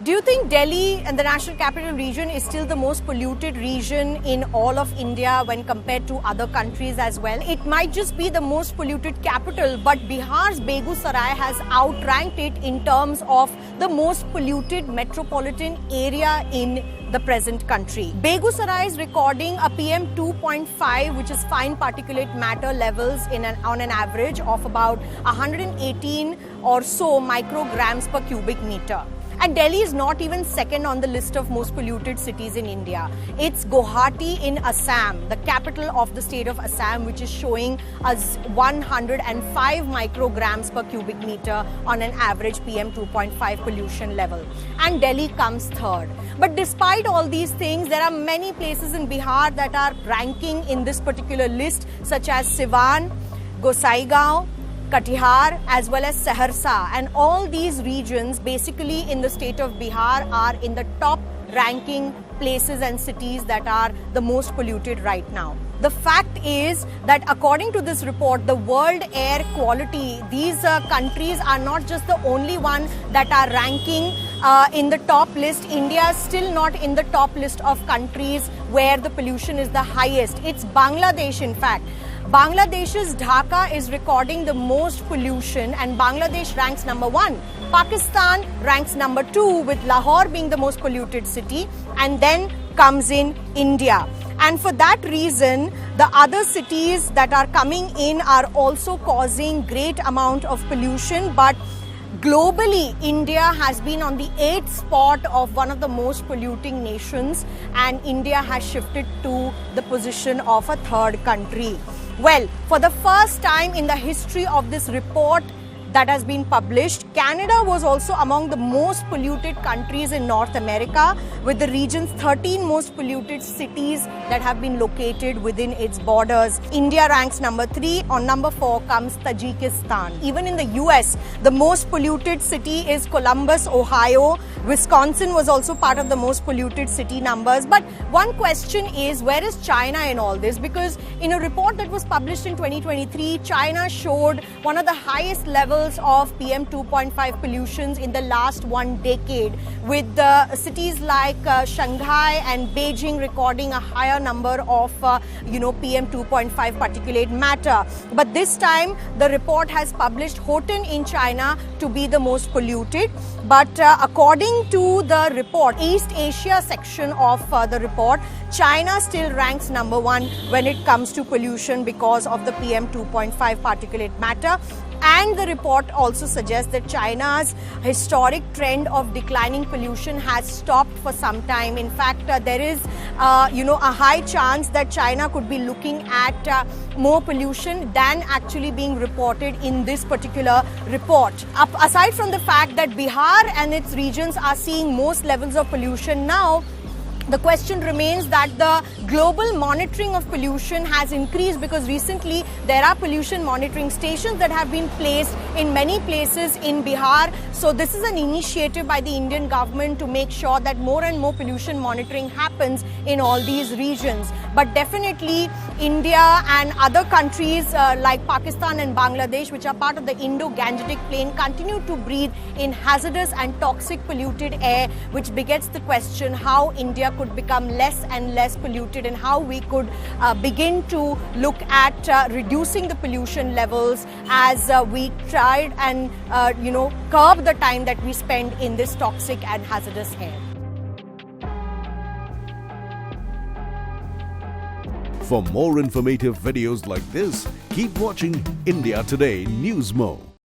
Do you think Delhi and the National Capital Region is still the most polluted region in all of India when compared to other countries as well? It might just be the most polluted capital, but Bihar's Begasurai has outranked it in terms of the most polluted metropolitan area in the present country. Begusarai is recording a PM 2.5, which is fine particulate matter levels on an average of about 118 or so micrograms per cubic meter. And Delhi is not even second on the list of most polluted cities in India. It's Guwahati in Assam, the capital of the state of Assam, which is showing us 105 micrograms per cubic meter on an average PM 2.5 pollution level. And Delhi comes third. But despite all these things, there are many places in Bihar that are ranking in this particular list, such as Siwan, Gosaigaon, Katihar as well as Saharsa, and all these regions basically in the state of Bihar are in the top ranking places and cities that are the most polluted right now. The fact is that according to this report, the World Air Quality, these countries are not just the only one that are ranking in the top list. India is still not in the top list of countries where the pollution is the highest. It's Bangladesh, in fact. Bangladesh's Dhaka is recording the most pollution and Bangladesh ranks number 1. Pakistan ranks number 2 with Lahore being the most polluted city, and then comes in India. And for that reason, the other cities that are coming in are also causing great amount of pollution, but globally, India has been on the 8th spot of one of the most polluting nations, and India has shifted to the position of a third country. Well, for the first time in the history of this report that has been published, Canada was also among the most polluted countries in North America, with the region's 13 most polluted cities that have been located within its borders. India ranks number 3. On number 4 comes Tajikistan. Even in the US, the most polluted city is Columbus, Ohio. Wisconsin was also part of the most polluted city numbers. But one question is, where is China in all this? Because in a report that was published in 2023, China showed one of the highest levels of PM 2.5 pollutions in the last 1 decade, with cities like Shanghai and Beijing recording a higher number of PM 2.5 particulate matter. But this time the report has published Hotan in China to be the most polluted. But according to the report, East Asia section of the report, China still ranks number 1 when it comes to pollution because of the PM 2.5 particulate matter. And the report also suggests that China's historic trend of declining pollution has stopped for some time. In fact, there is, a high chance that China could be looking at more pollution than actually being reported in this particular report. Aside from the fact that Bihar and its regions are seeing most levels of pollution now, the question remains that the global monitoring of pollution has increased, because recently there are pollution monitoring stations that have been placed in many places in Bihar. So this is an initiative by the Indian government to make sure that more and more pollution monitoring happens in all these regions. But definitely India and other countries like Pakistan and Bangladesh, which are part of the Indo-Gangetic Plain, continue to breathe in hazardous and toxic polluted air, which begets the question how India could become less and less polluted and how we could begin to look at reducing the pollution levels as we tried and curb the time that we spend in this toxic and hazardous air. For more informative videos like this, keep watching India Today Newsmo.